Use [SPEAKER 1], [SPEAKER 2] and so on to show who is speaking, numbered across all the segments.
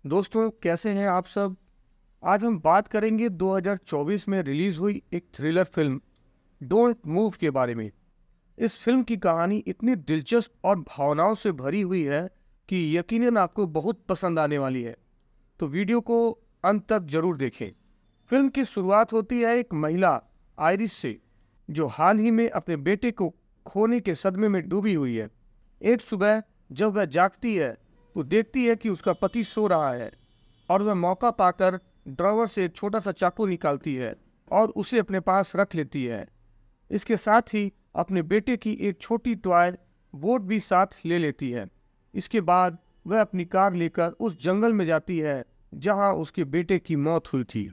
[SPEAKER 1] दोस्तों, कैसे हैं आप सब। आज हम बात करेंगे 2024 में रिलीज हुई एक थ्रिलर फिल्म डोंट मूव के बारे में। इस फिल्म की कहानी इतनी दिलचस्प और भावनाओं से भरी हुई है कि यकीनन आपको बहुत पसंद आने वाली है। तो वीडियो को अंत तक जरूर देखें। फिल्म की शुरुआत होती है एक महिला आयरिश से, जो हाल ही में अपने बेटे को खोने के सदमे में डूबी हुई है। एक सुबह जब वह जागती है तो देखती है कि उसका पति सो रहा है और वह मौका पाकर ड्रॉवर से एक छोटा सा चाकू निकालती है और उसे अपने पास रख लेती है। इसके साथ ही अपने बेटे की एक छोटी टॉय बोट भी साथ ले लेती है। इसके बाद वह अपनी कार लेकर उस जंगल में जाती है जहां उसके बेटे की मौत हुई थी।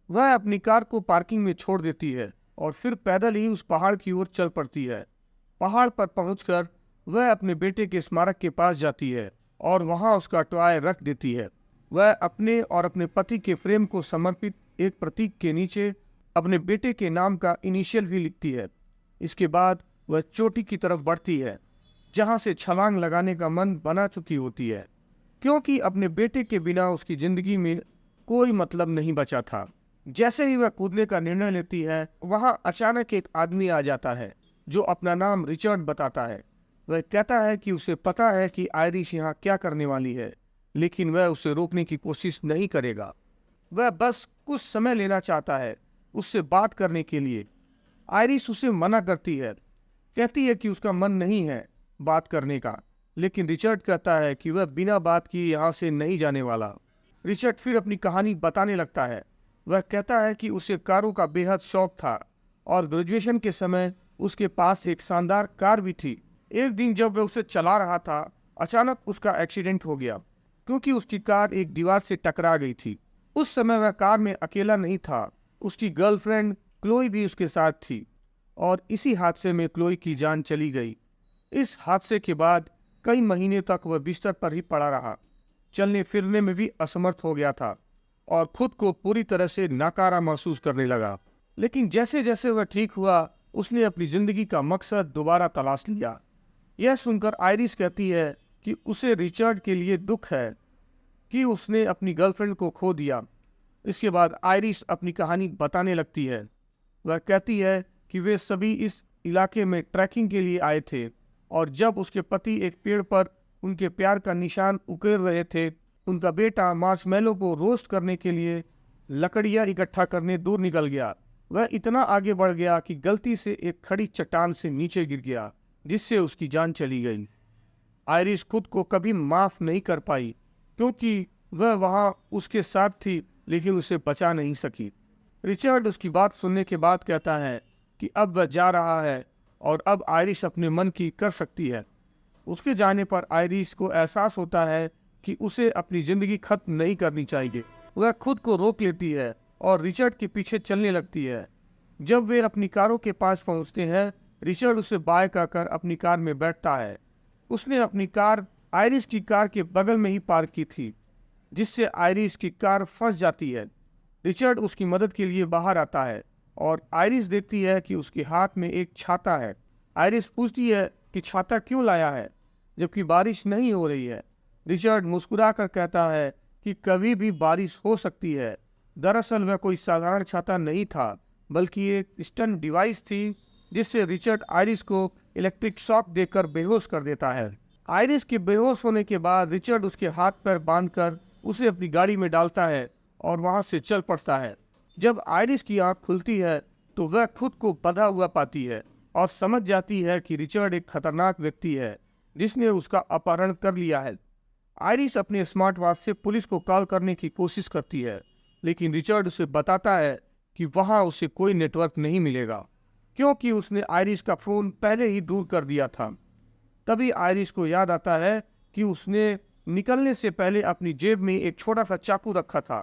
[SPEAKER 1] वह अपनी कार को पार्किंग में छोड़ देती है और फिर पैदल ही उस पहाड़ की ओर चल पड़ती है। पहाड़ पर पहुंचकर वह अपने बेटे के स्मारक के पास जाती है और वहां उसका टॉय रख देती है। वह अपने और अपने पति के प्रेम को समर्पित एक प्रतीक के नीचे अपने बेटे के नाम का इनिशियल भी लिखती है। इसके बाद वह चोटी की तरफ बढ़ती है जहां से छलांग लगाने का मन बना चुकी होती है, क्योंकि अपने बेटे के बिना उसकी जिंदगी में कोई मतलब नहीं बचा था। जैसे ही वह कूदने का निर्णय लेती है, वहां अचानक एक आदमी आ जाता है जो अपना नाम रिचर्ड बताता है। वह कहता है कि उसे पता है कि आयरिश यहाँ क्या करने वाली है, लेकिन वह उसे रोकने की कोशिश नहीं करेगा। वह बस कुछ समय लेना चाहता है उससे बात करने के लिए। आयरिश उसे मना करती है, कहती है कि उसका मन नहीं है बात करने का, लेकिन रिचर्ड कहता है कि वह बिना बात किए यहाँ से नहीं जाने वाला। रिचर्ड फिर अपनी कहानी बताने लगता है। वह कहता है कि उसे कारों का बेहद शौक था और ग्रेजुएशन के समय उसके पास एक शानदार कार भी थी। एक दिन जब वह उसे चला रहा था, अचानक उसका एक्सीडेंट हो गया क्योंकि उसकी कार एक दीवार से टकरा गई थी। उस समय वह कार में अकेला नहीं था, उसकी गर्लफ्रेंड क्लोई भी उसके साथ थी और इसी हादसे में क्लोई की जान चली गई। इस हादसे के बाद कई महीने तक वह बिस्तर पर ही पड़ा रहा, चलने फिरने में भी असमर्थ हो गया था और खुद को पूरी तरह से नाकारा महसूस करने लगा। लेकिन जैसे जैसे वह ठीक हुआ, उसने अपनी जिंदगी का मकसद दोबारा तलाश लिया। यह सुनकर आयरिश कहती है कि उसे रिचर्ड के लिए दुख है कि उसने अपनी गर्लफ्रेंड को खो दिया। इसके बाद आयरिश अपनी कहानी बताने लगती है। वह कहती है कि वे सभी इस इलाके में ट्रैकिंग के लिए आए थे और जब उसके पति एक पेड़ पर उनके प्यार का निशान उकेर रहे थे, उनका बेटा मार्शमैलो को रोस्ट करने के लिए लकड़ियां इकट्ठा करने दूर निकल गया। वह इतना आगे बढ़ गया कि गलती से एक खड़ी चट्टान से नीचे गिर गया, जिससे उसकी जान चली गई। आयरिश खुद को कभी माफ नहीं कर पाई क्योंकि वह वहां उसके साथ थी, लेकिन उसे बचा नहीं सकी। रिचर्ड उसकी बात सुनने के बाद कहता है कि अब वह जा रहा है और अब आयरिश अपने मन की कर सकती है। उसके जाने पर आयरिश को एहसास होता है कि उसे अपनी जिंदगी खत्म नहीं करनी चाहिए। वह खुद को रोक लेती है और रिचर्ड के पीछे चलने लगती है। जब वे अपनी कारों के पास पहुंचते हैं, रिचर्ड उसे बाय कहकर अपनी कार में बैठता है। उसने अपनी कार आयरिश की कार के बगल में ही पार्क की थी, जिससे आयरिश की कार फंस जाती है। रिचर्ड उसकी मदद के लिए बाहर आता है और आयरिश देखती है कि उसके हाथ में एक छाता है। आयरिश पूछती है कि छाता क्यों लाया है जबकि बारिश नहीं हो रही है। रिचर्ड मुस्कुराकर कहता है कि कभी भी बारिश हो सकती है। दरअसल वह कोई साधारण छाता नहीं था, बल्कि एक स्टन डिवाइस थी जिससे रिचर्ड आयरिश को इलेक्ट्रिक शॉक देकर बेहोश कर देता है। आयरिश के बेहोश होने के बाद रिचर्ड उसके हाथ पैर बांधकर उसे अपनी गाड़ी में डालता है और वहां से चल पड़ता है। जब आयरिश की आंख खुलती है तो वह खुद को बंधा हुआ पाती है और समझ जाती है कि रिचर्ड एक खतरनाक व्यक्ति है जिसने उसका अपहरण कर लिया है। आयरिश अपने स्मार्ट वॉच से पुलिस को कॉल करने की कोशिश करती है, लेकिन रिचर्ड उसे बताता है कि वहां उसे कोई नेटवर्क नहीं मिलेगा क्योंकि उसने आयरिश का फोन पहले ही दूर कर दिया था। तभी आयरिश को याद आता है कि उसने निकलने से पहले अपनी जेब में एक छोटा सा चाकू रखा था।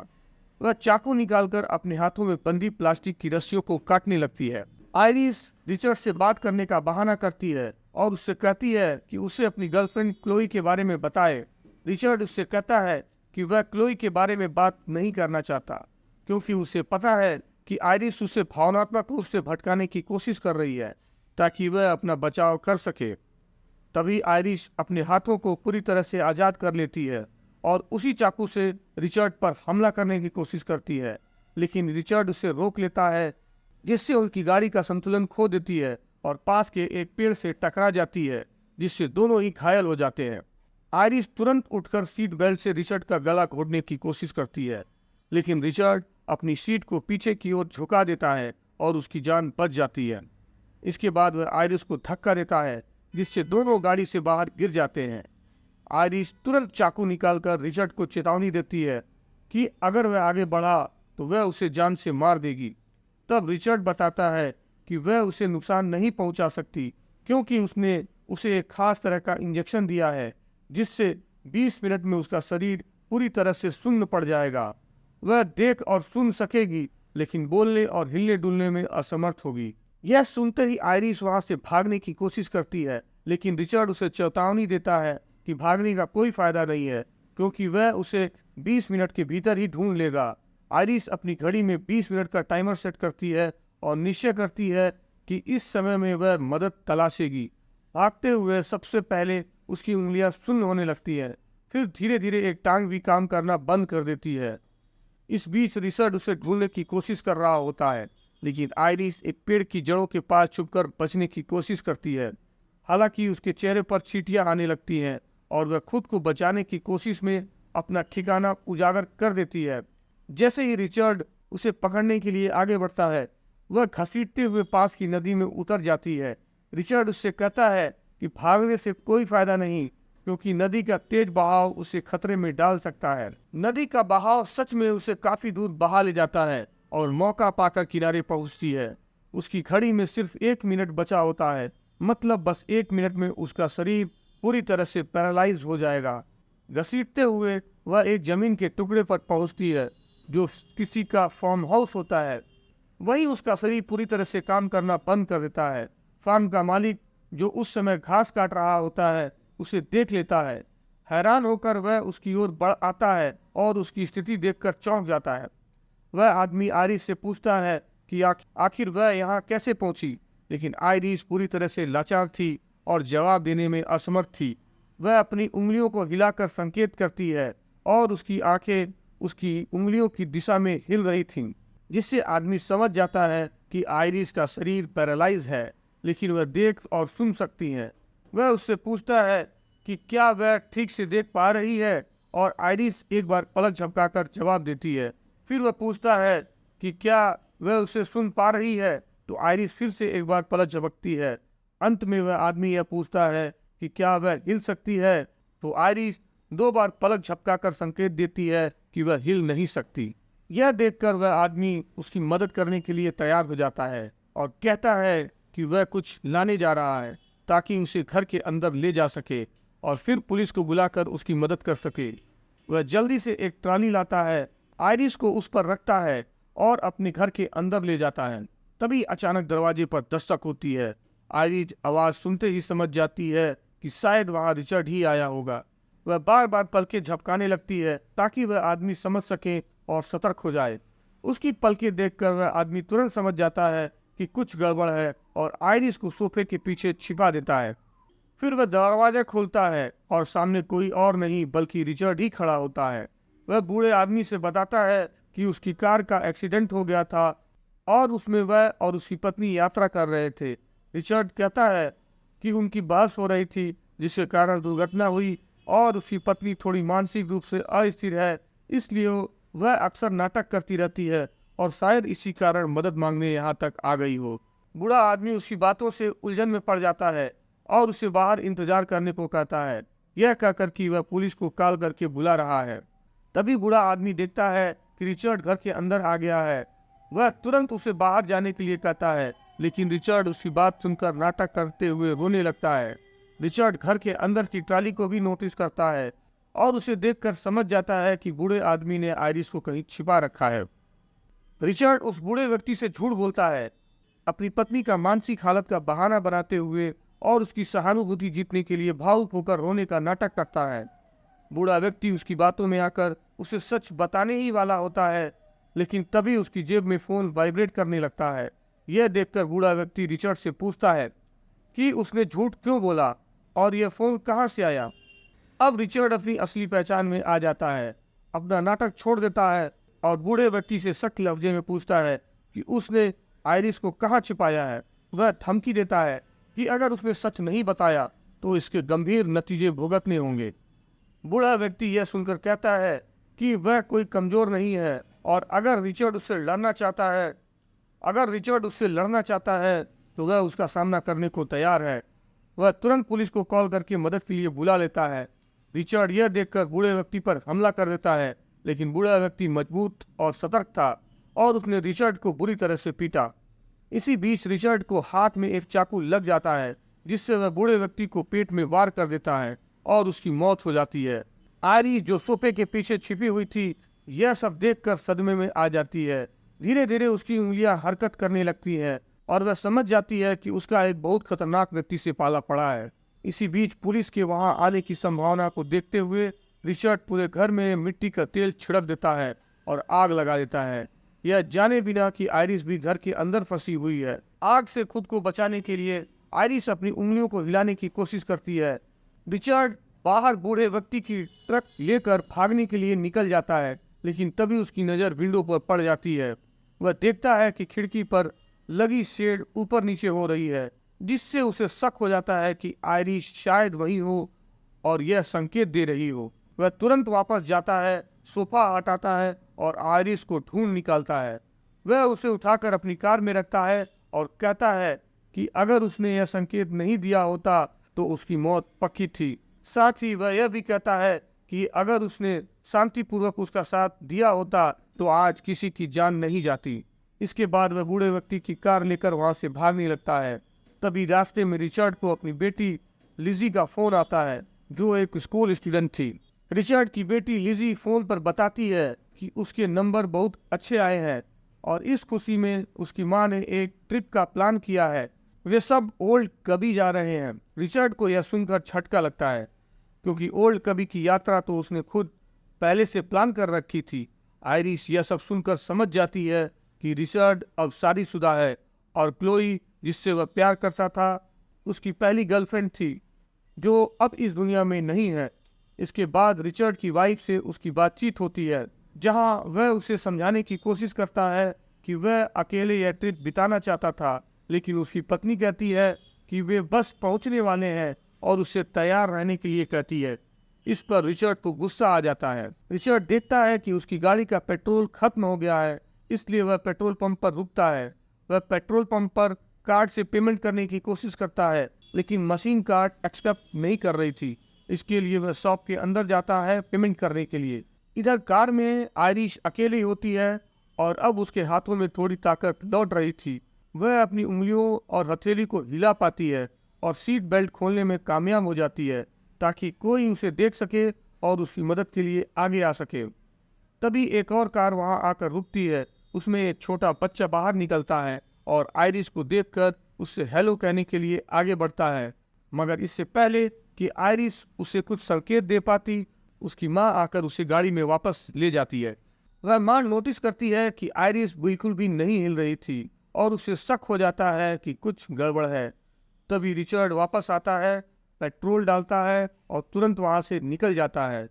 [SPEAKER 1] वह चाकू निकालकर अपने हाथों में बंधी प्लास्टिक की रस्सियों को काटने लगती है। आयरिश रिचर्ड से बात करने का बहाना करती है और उससे कहती है कि उसे अपनी गर्लफ्रेंड क्लोई के बारे में बताए। रिचर्ड उससे कहता है कि वह क्लोई के बारे में बात नहीं करना चाहता क्योंकि उसे पता है कि आयरिश उसे भावनात्मक रूप से भटकाने की कोशिश कर रही है ताकि वह अपना बचाव कर सके। तभी आयरिश अपने हाथों को पूरी तरह से आज़ाद कर लेती है और उसी चाकू से रिचर्ड पर हमला करने की कोशिश करती है, लेकिन रिचर्ड उसे रोक लेता है, जिससे उनकी गाड़ी का संतुलन खो देती है और पास के एक पेड़ से टकरा जाती है, जिससे दोनों ही घायल हो जाते हैं। आयरिस तुरंत उठकर सीट बेल्ट से रिचर्ड का गला घोटने की कोशिश करती है, लेकिन रिचर्ड अपनी सीट को पीछे की ओर झुका देता है और उसकी जान बच जाती है। इसके बाद वह आयरिस को धक्का देता है, जिससे दोनों गाड़ी से बाहर गिर जाते हैं। आयरिस तुरंत चाकू निकालकर रिचर्ड को चेतावनी देती है कि अगर वह आगे बढ़ा तो वह उसे जान से मार देगी। तब रिचर्ड बताता है कि वह उसे नुकसान नहीं पहुंचा सकती, क्योंकि उसने उसे एक खास तरह का इंजेक्शन दिया है, जिससे 20 मिनट में उसका शरीर पूरी तरह से सुन्न पड़ जाएगा। वह देख और सुन सकेगी, लेकिन बोलने और हिलने डुलने में असमर्थ होगी। यह सुनते ही आयरिस वहां से भागने की कोशिश करती है, लेकिन रिचर्ड उसे चेतावनी देता है कि भागने का कोई फायदा नहीं है, क्योंकि वह उसे 20 मिनट के भीतर ही ढूंढ लेगा। आयरिस अपनी घड़ी में 20 मिनट का टाइमर सेट करती है और निश्चय करती है कि इस समय में वह मदद तलाशेगी। भागते हुए सबसे पहले उसकी उंगलियां सुन्न होने लगती है, फिर धीरे धीरे एक टांग भी काम करना बंद कर देती है। इस बीच रिचर्ड उसे ढूंढने की कोशिश कर रहा होता है, लेकिन आयरिस एक पेड़ की जड़ों के पास छुपकर बचने की कोशिश करती है। हालांकि उसके चेहरे पर चींटियां आने लगती हैं और वह खुद को बचाने की कोशिश में अपना ठिकाना उजागर कर देती है। जैसे ही रिचर्ड उसे पकड़ने के लिए आगे बढ़ता है, वह घसीटते हुए पास की नदी में उतर जाती है। रिचर्ड उससे कहता है कि भागने से कोई फायदा नहीं, क्योंकि नदी का तेज बहाव उसे खतरे में डाल सकता है। नदी का बहाव सच में उसे काफी दूर बहा ले जाता है और मौका पाकर किनारे पहुंचती है। उसकी घड़ी में सिर्फ 1 मिनट बचा होता है, मतलब बस 1 मिनट में उसका शरीर पूरी तरह से पैरालाइज हो जाएगा। घसीटते हुए वह एक जमीन के टुकड़े पर पहुंचती है, जो किसी का फार्म हाउस होता है। वहीं उसका शरीर पूरी तरह से काम करना बंद कर देता है। फार्म का मालिक, जो उस समय घास काट रहा होता है, उसे देख लेता है। हैरान होकर वह उसकी ओर बढ़ आता है और उसकी स्थिति देखकर चौंक जाता है। वह आदमी आयरिस से पूछता है कि आखिर वह यहाँ कैसे पहुंची, लेकिन आयरिस पूरी तरह से लाचार थी और जवाब देने में असमर्थ थी। वह अपनी उंगलियों को हिलाकर संकेत करती है और उसकी आंखें उसकी उंगलियों की दिशा में हिल रही थीं, जिससे आदमी समझ जाता है कि आयरिस का शरीर पैरालाइज है, लेकिन वह देख और सुन सकती है। वह उससे पूछता है कि क्या वह ठीक से देख पा रही है, और आयरिस एक बार पलक झपकाकर जवाब देती है। फिर वह पूछता है कि क्या वह उसे सुन पा रही है, तो आयरिस फिर से एक बार पलक झपकती है। अंत में वह आदमी यह पूछता है कि क्या वह हिल सकती है, तो आयरिस 2 बार पलक झपकाकर संकेत देती है कि वह हिल नहीं सकती। यह देखकर वह आदमी उसकी मदद करने के लिए तैयार हो जाता है और कहता है कि वह कुछ लाने जा रहा है, ताकि उसे घर के अंदर ले जा सके और फिर पुलिस को बुलाकर उसकी मदद कर सके। वह जल्दी से एक ट्राली लाता है, आयरिस को उस पर रखता है और अपने घर के अंदर ले जाता है। तभी अचानक दरवाजे पर दस्तक होती है। आयरिस आवाज सुनते ही समझ जाती है कि शायद वहां रिचर्ड ही आया होगा। वह बार बार पलकें झपकाने लगती है, ताकि वह आदमी समझ सके और सतर्क हो जाए। उसकी पलकें देखकर वह आदमी तुरंत समझ जाता है कि कुछ गड़बड़ है और आयरिस को सोफे के पीछे छिपा देता है। फिर वह दरवाजा खोलता है और सामने कोई और नहीं बल्कि रिचर्ड ही खड़ा होता है। वह बूढ़े आदमी से बताता है कि उसकी कार का एक्सीडेंट हो गया था और उसमें वह और उसकी पत्नी यात्रा कर रहे थे। रिचर्ड कहता है कि उनकी बहस हो रही थी, जिसके कारण दुर्घटना हुई और उसकी पत्नी थोड़ी मानसिक रूप से अस्थिर है, इसलिए वह अक्सर नाटक करती रहती है और शायद इसी कारण मदद मांगने यहाँ तक आ गई हो। बूढ़ा आदमी उसकी बातों से उलझन में पड़ जाता है और उसे बाहर इंतजार करने को कहता है, यह कहकर कि वह पुलिस को कॉल करके बुला रहा है। तभी बूढ़ा आदमी देखता है कि रिचर्ड घर के अंदर आ गया है। वह तुरंत उसे बाहर जाने के लिए कहता है, लेकिन रिचर्ड उसकी बात सुनकर नाटक करते हुए रोने लगता है। रिचर्ड घर के अंदर की ट्राली को भी नोटिस करता है और उसे देखकर समझ जाता है कि बूढ़े आदमी ने आयरिस को कहीं छिपा रखा है। रिचर्ड उस बूढ़े व्यक्ति से झूठ बोलता है, अपनी पत्नी का मानसिक हालत का बहाना बनाते हुए और उसकी सहानुभूति जीतने के लिए भावुक होकर रोने का नाटक करता है। बूढ़ा व्यक्ति उसकी बातों में आकर उसे सच बताने ही वाला होता है, लेकिन तभी उसकी जेब में फोन वाइब्रेट करने लगता है। यह देखकर बूढ़ा व्यक्ति रिचर्ड से पूछता है कि उसने झूठ क्यों बोला और यह फोन कहाँ से आया। अब रिचर्ड अपनी असली पहचान में आ जाता है, अपना नाटक छोड़ देता है और बूढ़े व्यक्ति से सख्त लफ्जे में पूछता है कि उसने आयरिस को कहाँ छिपाया है। वह धमकी देता है कि अगर उसने सच नहीं बताया तो इसके गंभीर नतीजे भुगतने होंगे। बूढ़ा व्यक्ति यह सुनकर कहता है कि वह कोई कमजोर नहीं है और अगर रिचर्ड उससे लड़ना चाहता है तो वह उसका सामना करने को तैयार है। वह तुरंत पुलिस को कॉल करके मदद के लिए बुला लेता है। रिचर्ड यह देखकर बूढ़े व्यक्ति पर हमला कर देता है, लेकिन बूढ़ा व्यक्ति मजबूत और सतर्क था और उसने रिचर्ड को बुरी तरह से पीटा। इसी बीच रिचर्ड को हाथ में एक चाकू लग जाता है, जिससे वह बूढ़े व्यक्ति को पेट में वार कर देता है और उसकी मौत हो जाती है। आयरिस, जो सोफे के पीछे छिपी हुई थी, यह सब देखकर सदमे में आ जाती है। धीरे धीरे उसकी उंगलियां हरकत करने लगती हैं और वह समझ जाती है कि उसका एक बहुत खतरनाक व्यक्ति से पाला पड़ा है। इसी बीच पुलिस के वहां आने की संभावना को देखते हुए रिचर्ड पूरे घर में मिट्टी का तेल छिड़क देता है और आग लगा देता है, यह जाने बिना कि आयरिस भी घर के अंदर फंसी हुई है। आग से खुद को बचाने के लिए आयरिस अपनी उंगलियों को हिलाने की कोशिश करती है। रिचर्ड बाहर बूढ़े व्यक्ति की ट्रक लेकर भागने के लिए निकल जाता है, लेकिन तभी उसकी नज़र विंडो पर पड़ जाती है। वह देखता है कि खिड़की पर लगी शेड ऊपर नीचे हो रही है, जिससे उसे शक हो जाता है कि आयरिस शायद वही हो और यह संकेत दे रही हो। वह तुरंत वापस जाता है, सोफा हटाता है और आयरिस को ढूंढ निकालता है। वह उसे उठाकर अपनी कार में रखता है और कहता है कि अगर उसने यह संकेत नहीं दिया होता तो उसकी मौत पक्की थी। साथ ही वह यह भी कहता है कि अगर उसने शांतिपूर्वक उसका साथ दिया होता तो आज किसी की जान नहीं जाती। इसके बाद वह बूढ़े व्यक्ति की कार लेकर वहां से भागने लगता है। तभी रास्ते में रिचर्ड को अपनी बेटी लिजी का फोन आता है, जो एक स्कूल स्टूडेंट थी। रिचर्ड की बेटी लिजी फोन पर बताती है कि उसके नंबर बहुत अच्छे आए हैं और इस खुशी में उसकी माँ ने एक ट्रिप का प्लान किया है। वे सब ओल्ड कबी जा रहे हैं। रिचर्ड को यह सुनकर झटका लगता है, क्योंकि ओल्ड कबी की यात्रा तो उसने खुद पहले से प्लान कर रखी थी। आयरिस यह सब सुनकर समझ जाती है कि रिचर्ड अब शादीशुदा है और क्लोई, जिससे वह प्यार करता था, उसकी पहली गर्लफ्रेंड थी, जो अब इस दुनिया में नहीं है। इसके बाद रिचर्ड की वाइफ से उसकी बातचीत होती है, जहां वह उसे समझाने की कोशिश करता है कि वह अकेले यह ट्रिप बिताना चाहता था, लेकिन उसकी पत्नी कहती है कि वे बस पहुंचने वाले हैं और उससे तैयार रहने के लिए कहती है। इस पर रिचर्ड को गुस्सा आ जाता है। रिचर्ड देखता है कि उसकी गाड़ी का पेट्रोल खत्म हो गया है, इसलिए वह पेट्रोल पंप पर रुकता है। वह पेट्रोल पंप पर कार्ड से पेमेंट करने की कोशिश करता है, लेकिन मशीन कार्ड एक्सेप्ट नहीं कर रही थी। इसके लिए वह शॉप के अंदर जाता है पेमेंट करने के लिए। इधर कार में आयरिस अकेली होती है और अब उसके हाथों में थोड़ी ताकत लौट रही थी। वह अपनी उंगलियों और हथेली को हिला पाती है और सीट बेल्ट खोलने में कामयाब हो जाती है, ताकि कोई उसे देख सके और उसकी मदद के लिए आगे आ सके। तभी एक और कार वहां आकर रुकती है। उसमें एक छोटा बच्चा बाहर निकलता है और आयरिस को देखकर उससे हेलो कहने के लिए आगे बढ़ता है, मगर इससे पहले कि आयरिस उसे कुछ संकेत दे पाती, उसकी माँ आकर उसे गाड़ी में वापस ले जाती है। वह माँ नोटिस करती है कि आयरिस बिल्कुल भी नहीं हिल रही थी और उसे शक हो जाता है कि कुछ गड़बड़ है। तभी रिचर्ड वापस आता है, पेट्रोल डालता है और तुरंत वहां से निकल जाता है।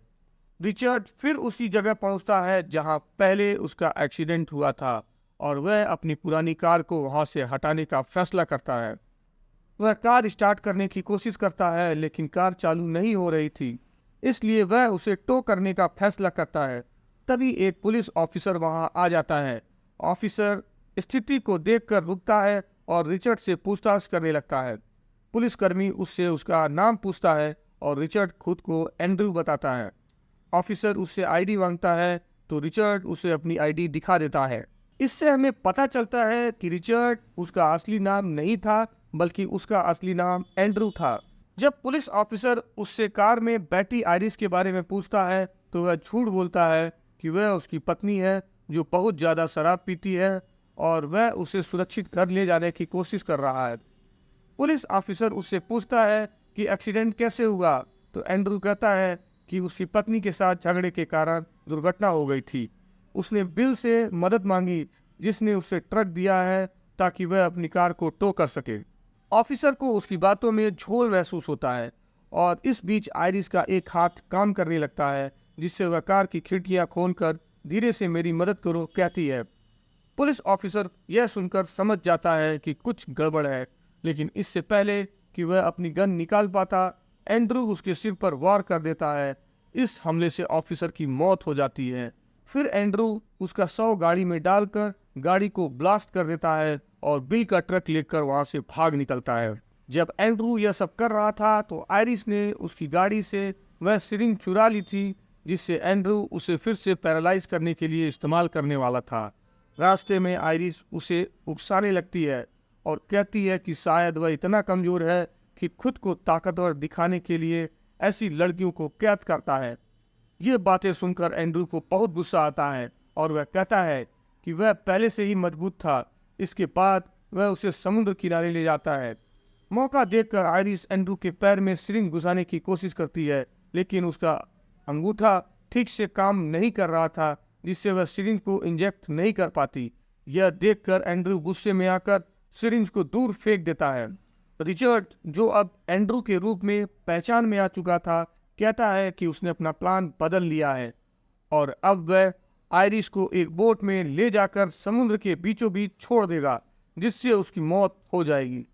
[SPEAKER 1] रिचर्ड फिर उसी जगह पहुंचता है जहां पहले उसका एक्सीडेंट हुआ था और वह अपनी पुरानी कार को वहां से हटाने का फैसला करता है। वह कार स्टार्ट करने की कोशिश करता है, लेकिन कार चालू नहीं हो रही थी, इसलिए वह उसे टो करने का फैसला करता है। तभी एक पुलिस ऑफिसर वहां आ जाता है। ऑफिसर स्थिति को देखकर रुकता है और रिचर्ड से पूछताछ करने लगता है। पुलिसकर्मी उससे उसका नाम पूछता है और रिचर्ड खुद को एंड्रू बताता है। ऑफिसर उससे आईडी मांगता है तो रिचर्ड उसे अपनी आईडी दिखा देता है। इससे हमें पता चलता है कि रिचर्ड उसका असली नाम नहीं था, बल्कि उसका असली नाम एंड्रू था। जब पुलिस ऑफिसर उससे कार में बैठी आयरिस के बारे में पूछता है तो वह झूठ बोलता है कि वह उसकी पत्नी है, जो बहुत ज़्यादा शराब पीती है और वह उसे सुरक्षित घर ले जाने की कोशिश कर रहा है। पुलिस ऑफिसर उससे पूछता है कि एक्सीडेंट कैसे हुआ, तो एंड्रू कहता है कि उसकी पत्नी के साथ झगड़े के कारण दुर्घटना हो गई थी। उसने बिल से मदद मांगी, जिसने उसे ट्रक दिया है ताकि वह अपनी कार को टो कर सके। ऑफिसर को उसकी बातों में झोल महसूस होता है और इस बीच आयरिस का एक हाथ काम करने लगता है, जिससे वह कार की खिड़कियां खोलकर धीरे से मेरी मदद करो कहती है। पुलिस ऑफिसर यह सुनकर समझ जाता है कि कुछ गड़बड़ है, लेकिन इससे पहले कि वह अपनी गन निकाल पाता, एंड्रू उसके सिर पर वार कर देता है। इस हमले से ऑफिसर की मौत हो जाती है। फिर एंड्रू उसका 100 गाड़ी में डालकर गाड़ी को ब्लास्ट कर देता है और बिल का ट्रक लेकर वहां से भाग निकलता है। जब एंड्रू यह सब कर रहा था तो आयरिस ने उसकी गाड़ी से वह सिरिंज चुरा ली थी, जिससे एंड्रू उसे फिर से पैरालाइज करने के लिए इस्तेमाल करने वाला था। रास्ते में आयरिस उसे उकसाने लगती है और कहती है कि शायद वह इतना कमजोर है कि खुद को ताकतवर दिखाने के लिए ऐसी लड़कियों को कैद करता है। ये बातें सुनकर एंड्रू को बहुत गुस्सा आता है और वह कहता है कि वह पहले से ही मजबूत था। इसके बाद वह उसे समुद्र किनारे ले जाता है। मौका देखकर आयरिस एंड्रू के पैर में सिरिंज घुसाने की कोशिश करती है, लेकिन उसका अंगूठा ठीक से काम नहीं कर रहा था, जिससे वह सिरिंज को इंजेक्ट नहीं कर पाती। यह देखकर एंड्रू गुस्से में आकर सिरिंज को दूर फेंक देता है। रिचर्ड, जो अब एंड्रू के रूप में पहचान में आ चुका था, कहता है कि उसने अपना प्लान बदल लिया है और अब वह आयरिस को एक बोट में ले जाकर समुद्र के बीचों बीच छोड़ देगा, जिससे उसकी मौत हो जाएगी।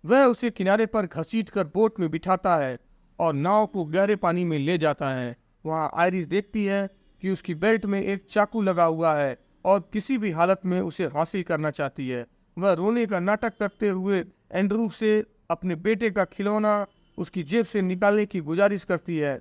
[SPEAKER 1] वह उसे किनारे पर घसीटकर बोट में बिठाता है और नाव को गहरे पानी में ले जाता है। वहां आयरिस देखती है कि उसकी बेल्ट में एक चाकू लगा हुआ है और किसी भी हालत में उसे हासिल करना चाहती है। वह रोने का नाटक करते हुए एंड्रू से अपने बेटे का खिलौना उसकी जेब से निकालने की गुजारिश करती है।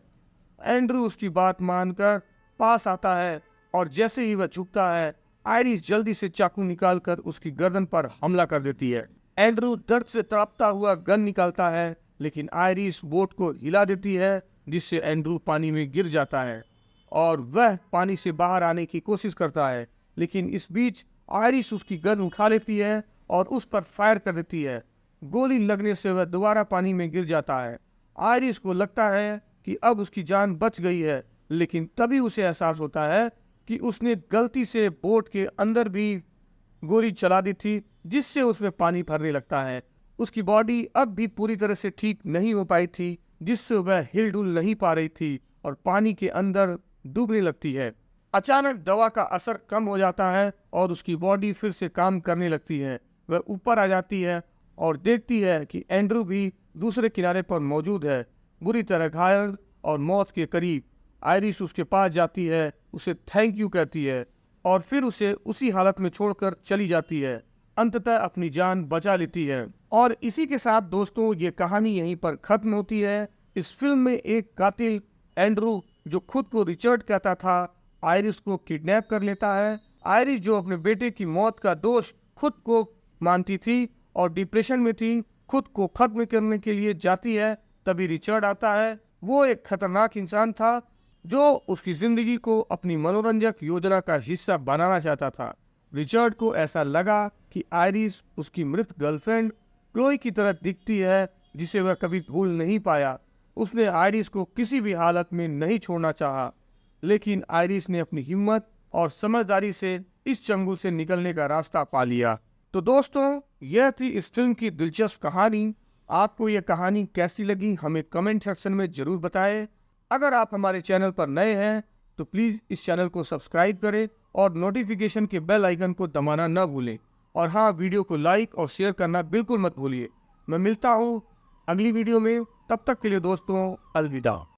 [SPEAKER 1] एंड्रू उसकी बात मानकर पास आता है और जैसे ही वह झुकता है, आयरिस जल्दी से चाकू निकालकर उसकी गर्दन पर हमला कर देती है। एंड्रू दर्द से तड़पता हुआ गन निकालता है, लेकिन आयरिस बोट को हिला देती है, जिससे एंड्रू पानी में गिर जाता है और वह पानी से बाहर आने की कोशिश करता है। लेकिन इस बीच आयरिस उसकी गन उठा लेती है और उस पर फायर कर देती है। गोली लगने से वह दोबारा पानी में गिर जाता है। आयरिस को लगता है कि अब उसकी जान बच गई है, लेकिन तभी उसे एहसास होता है कि उसने गलती से बोट के अंदर भी गोली चला दी थी, जिससे उसमें पानी भरने लगता है। उसकी बॉडी अब भी पूरी तरह से ठीक नहीं हो पाई थी, जिससे वह हिलडुल नहीं पा रही थी और पानी के अंदर डूबने लगती है। अचानक दवा का असर कम हो जाता है और उसकी बॉडी फिर से काम करने लगती है। वह ऊपर आ जाती है और देखती है कि एंड्रू भी दूसरे किनारे पर मौजूद है, बुरी तरह घायल और मौत के करीब। आयरिस उसके पास जाती है, उसे थैंक यू कहती है और फिर उसे उसी हालत में छोड़कर चली जाती है। अंततः अपनी जान बचा लेती है। और इसी के साथ दोस्तों, ये कहानी यहीं पर खत्म होती है। इस फिल्म में एक कातिल एंड्रू, जो खुद को रिचर्ड कहता था, आयरिस को किडनैप कर लेता है। आयरिस, जो अपने बेटे की मौत का दोष खुद को मानती थी और डिप्रेशन में थी, खुद को खत्म करने के लिए जाती है। तभी रिचर्ड आता है। वो एक खतरनाक इंसान था जो उसकी जिंदगी को अपनी मनोरंजक योजना का हिस्सा बनाना चाहता था। रिचर्ड को ऐसा लगा कि आयरिस उसकी मृत गर्लफ्रेंड क्लोई की तरह दिखती है, जिसे वह कभी भूल नहीं पाया। उसने आयरिस को किसी भी हालत में नहीं छोड़ना चाहा, लेकिन आयरिस ने अपनी हिम्मत और समझदारी से इस चंगुल से निकलने का रास्ता पा लिया। तो दोस्तों, यह थी इस फिल्म की दिलचस्प कहानी। आपको यह कहानी कैसी लगी हमें कमेंट सेक्शन में जरूर बताएं। अगर आप हमारे चैनल पर नए हैं तो प्लीज़ इस चैनल को सब्सक्राइब करें और नोटिफिकेशन के बेल आइकन को दबाना न भूलें। और हाँ, वीडियो को लाइक और शेयर करना बिल्कुल मत भूलिए। मैं मिलता हूँ अगली वीडियो में, तब तक के लिए दोस्तों अलविदा।